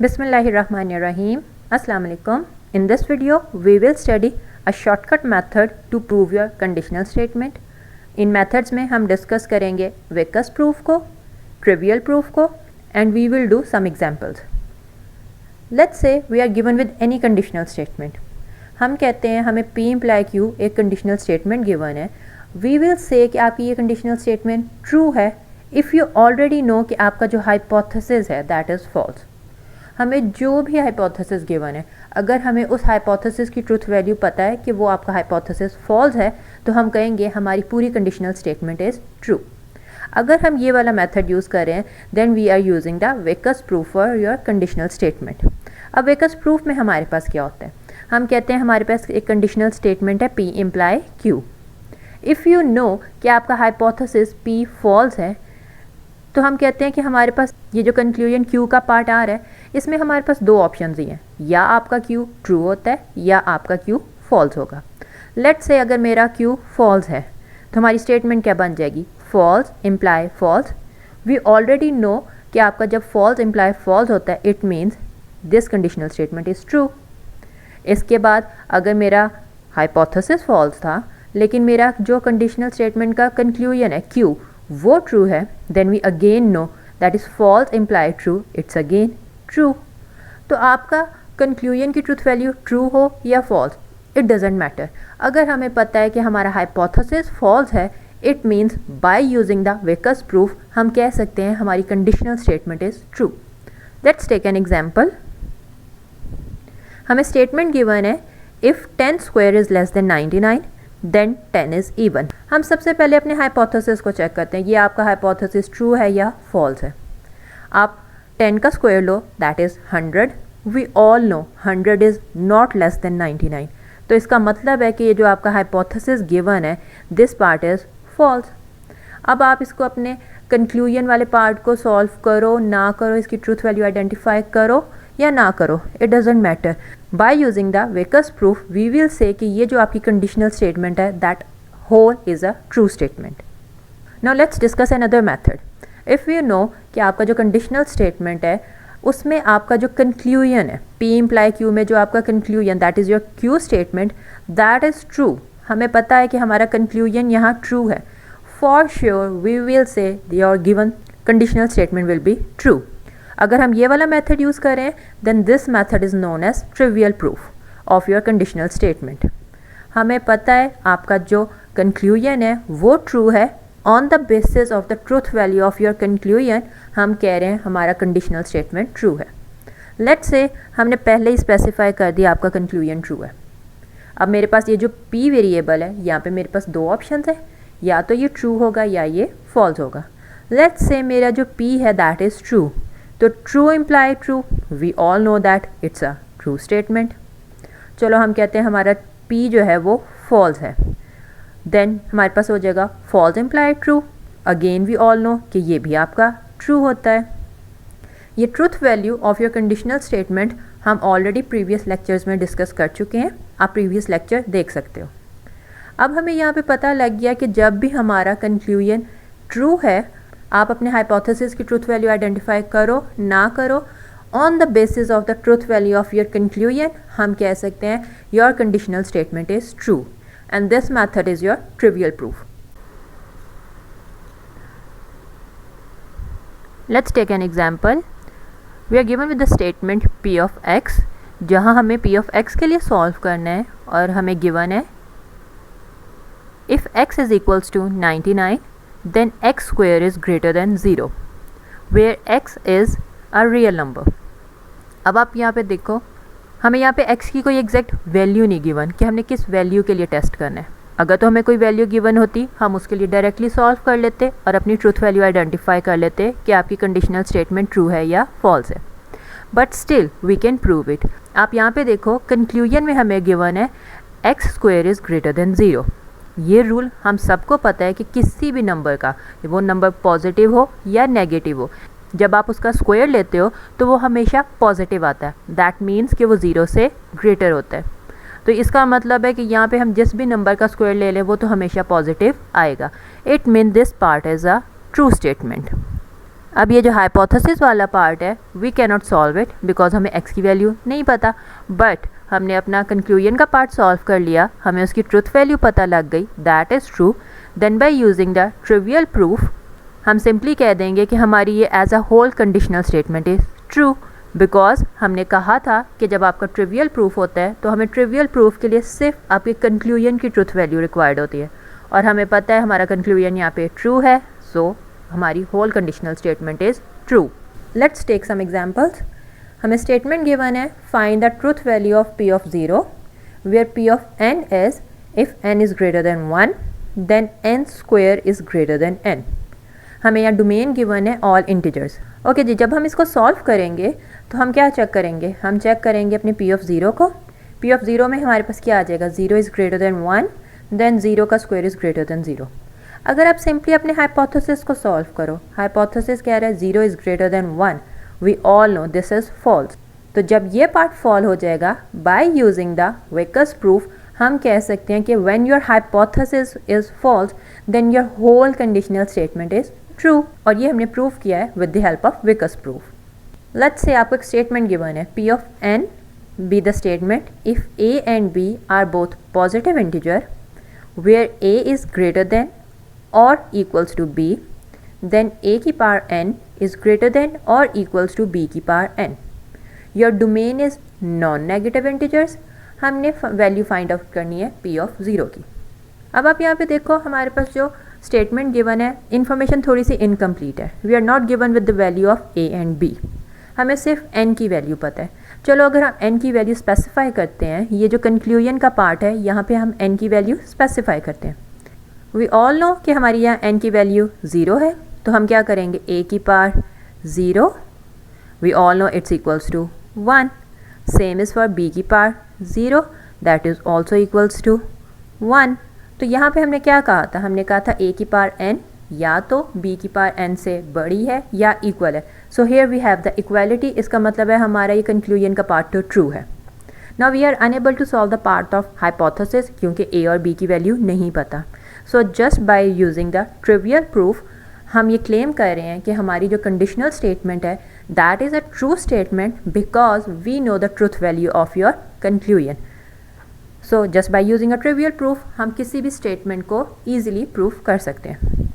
Bismillahirrahmanirrahim. Assalamu alaikum. In this video, we will study a shortcut method to prove your conditional statement. In methods में हम discuss करेंगे Vickers proof को, trivial proof को, and we will do some examples. Let's say we are given with any conditional statement. हम कहते हैं हमें P imply Q एक conditional statement given है. We will say कि आपकी ये conditional statement true है if you already know कि आपका जो hypothesis है that is false. हमें जो भी हाइपोथेसिस गिवन है, अगर हमें उस हाइपोथेसिस की ट्रूथ वैल्यू पता है कि वो आपका हाइपोथेसिस फॉल्स है, तो हम कहेंगे हमारी पूरी कंडीशनल स्टेटमेंट इज़ ट्रू. अगर हम ये वाला मेथड यूज़ करें then we are using the vacuous proof for your conditional statement. अब विकर्स प्रूफ में हमारे पास क्या होता है, हम कहते हैं हमारे पास एक कंडीशनल स्टेटमेंट है P imply Q. If you know कि आपका हाइपोथेसिस P फॉल्स है, तो हम कहते हैं कि हमारे पास ये जो कंक्लूजन Q का पार्ट आ रहा है, इसमें हमारे पास दो ऑप्शंस ही हैं, या आपका Q ट्रू होता है या आपका Q फॉल्स होगा. लेट्स से अगर मेरा Q फॉल्स है तो हमारी स्टेटमेंट क्या बन जाएगी, false imply false. We already know कि आपका जब फॉल्स इम्प्लाई फॉल्स होता है it means this conditional statement is true. इसके बाद अगर मेरा हाइपोथेसिस फॉल्स था लेकिन मेरा जो कंडीशनल स्टेटमेंट का कंक्लूजन है Q वो ट्रू है, then we again know that is false imply true, it's again true. तो आपका कंक्लूजन की ट्रूथ वैल्यू ट्रू हो या फॉल्स इट डजेंट मैटर. अगर हमें पता है कि हमारा हाइपोथेसिस फॉल्स है it means by using the vacuous proof हम कह सकते हैं हमारी conditional statement is true. Let's take an example. हमें स्टेटमेंट गिवन है if 10 square is less than 99 then 10 is even. हम सबसे पहले अपने हाइपोथेसिस को चेक करते हैं, ये आपका हाइपोथेसिस ट्रू है या फॉल्स है. आप 10 का स्क्वायर लो that is 100. We all know 100 is not less than 99. तो इसका मतलब है कि ये जो आपका हाइपोथेसिस गिवन है दिस पार्ट इज़ फॉल्स. अब आप इसको अपने कंक्लूजन वाले पार्ट को सॉल्व करो ना करो, इसकी ट्रूथ वैल्यू आइडेंटिफाई करो या ना करो, it doesn't matter. By using the vacuous proof we will say कि ये जो आपकी कंडीशनल स्टेटमेंट है that whole is a true statement. Now let's discuss another method. If you know कि आपका जो कंडीशनल स्टेटमेंट है उसमें आपका जो कंक्लूजन है P इम्प्लाई Q में जो आपका conclusion that is your Q statement that is true. हमें पता है कि हमारा कंक्लूजन यहाँ ट्रू है, for sure we will say your given conditional statement will be true. अगर हम ये वाला मेथड यूज़ करें then this method is known as trivial proof of your conditional statement. हमें पता है आपका जो कंक्लूजन है वो ट्रू है, on the basis of the truth value of your conclusion हम कह रहे हैं हमारा कंडीशनल स्टेटमेंट ट्रू है. लेट्स से हमने पहले ही स्पेसिफाई कर दिया आपका कंक्लूजन ट्रू है. अब मेरे पास ये जो P वेरिएबल है यहाँ पे मेरे पास दो ऑप्शन है, या तो ये ट्रू होगा या ये फॉल्स होगा. लेट्स से मेरा जो P है दैट इज़ ट्रू, तो true imply true, we all know that it's a true statement. चलो हम कहते हैं हमारा P जो है वो फॉल्स है, देन हमारे पास हो जाएगा false imply true. Again we all know कि ये भी आपका ट्रू होता है. ये truth value of your conditional statement हम ऑलरेडी प्रीवियस लेक्चर्स में डिस्कस कर चुके हैं, आप प्रीवियस लेक्चर देख सकते हो. अब हमें यहाँ पे पता लग गया कि जब भी हमारा कंक्लूजन ट्रू है आप अपने हाइपोथेसिस की ट्रूथ वैल्यू आइडेंटिफाई करो ना करो, on the basis of the truth value of your conclusion हम कह सकते हैं your conditional statement is true. And this method is your trivial proof. Let's take an example. We are given with the statement P of x, जहाँ हमें P of x के लिए solve करना है और हमें given है if x is equals to 99 then x square is greater than 0 where x is a real number. अब आप यहाँ पे देखो हमें यहाँ पे x की कोई एग्जैक्ट वैल्यू नहीं गिवन कि हमने किस वैल्यू के लिए टेस्ट करना है. अगर तो हमें कोई वैल्यू गिवन होती हम उसके लिए डायरेक्टली सॉल्व कर लेते और अपनी ट्रूथ वैल्यू आइडेंटिफाई कर लेते कि आपकी कंडीशनल स्टेटमेंट ट्रू है या फॉल्स है. But still we can prove it. आप यहाँ पे देखो कंक्लूजन में हमें गिवन है x square is greater than 0. ये रूल हम सबको पता है कि किसी भी नंबर का वो नंबर पॉजिटिव हो या नेगेटिव हो, जब आप उसका स्क्वायर लेते हो तो वो हमेशा पॉजिटिव आता है. दैट मीन्स कि वो 0 से ग्रेटर होता है. तो इसका मतलब है कि यहाँ पे हम जिस भी नंबर का स्क्वायर ले लें वो तो हमेशा पॉजिटिव आएगा. It mean this part is a true statement. अब ये जो हाइपोथेसिस वाला पार्ट है we can not solve it because हमें x की वैल्यू नहीं पता, बट हमने अपना कंक्लूजन का पार्ट सॉल्व कर लिया, हमें उसकी ट्रुथ वैल्यू पता लग गई, that is true. Then by using the trivial proof हम सिंपली कह देंगे कि हमारी ये as a whole conditional statement is true, because हमने कहा था कि जब आपका ट्रिवियल प्रूफ होता है तो हमें ट्रिवियल प्रूफ के लिए सिर्फ आपके कंक्लूजन की ट्रुथ वैल्यू रिक्वायर्ड होती है, और हमें पता है हमारा कंक्लूजन यहाँ पे ट्रू है, सो हमारी whole conditional statement is true. Let's take some examples. हमें स्टेटमेंट गिवन है find the truth value of p of 0 where p of n is if n is greater than 1 then n square is greater than n। हमें यहाँ domain given है all integers. Okay जी, जब हम इसको solve करेंगे तो हम क्या चेक करेंगे, हम चेक करेंगे अपने p ऑफ 0 को। p ऑफ 0 में हमारे पास क्या आ जाएगा, 0 इज़ ग्रेटर देन 1 देन 0 का स्क्वायर इज़ ग्रेटर देन 0। अगर आप सिंपली अपने हाइपोथेसिस को सॉल्व करो, हाइपोथेसिस कह रहा है 0 is greater than 1, we all know this is false. तो जब ये पार्ट फॉल हो जाएगा by using the vacuous proof हम कह सकते हैं कि when your hypothesis is false then your whole conditional statement is true, और ये हमने प्रूव किया है with the help of vacuous proof. Let's say आपको एक स्टेटमेंट गिवन है p of n be the statement if a and b are both positive integer where a is greater than or equals to b, then a की power n is greater than or equals to b की power n. Your domain is non-negative integers. हमने value find out करनी है p of 0 की। अब आप यहाँ पे देखो हमारे पास जो स्टेटमेंट गिवन है इन्फॉर्मेशन थोड़ी सी इनकम्प्लीट है, we are not given with the value of a and b, हमें सिर्फ n की वैल्यू पता है। चलो अगर हम n की वैल्यू स्पेसिफाई करते हैं, ये जो कंक्लूजन का पार्ट है यहाँ पे हम n की वैल्यू स्पेसिफाई करते हैं। वी ऑल नो कि हमारी यहाँ n की वैल्यू 0 है, तो हम क्या करेंगे a की power 0, we all know it's equals to 1, same is for b की power 0 that is also equals to 1। तो यहाँ पे हमने क्या कहा था, हमने कहा था a की पावर n या तो b की पावर n से बड़ी है या इक्वल है, so here we have the equality. इसका मतलब है हमारा ये कंक्लूजन का पार्ट तो ट्रू है। Now we are unable to solve the part of hypothesis क्योंकि a और b की वैल्यू नहीं पता। So just by using the trivial proof हम ये क्लेम कर रहे हैं कि हमारी जो कंडीशनल स्टेटमेंट है that is a true statement because we know the truth value of your conclusion. So just by using a trivial proof हम किसी भी स्टेटमेंट को ईजिली प्रूफ कर सकते हैं।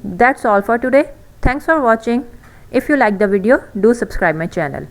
That's all for today, thanks for watching. If you like the video do subscribe my channel.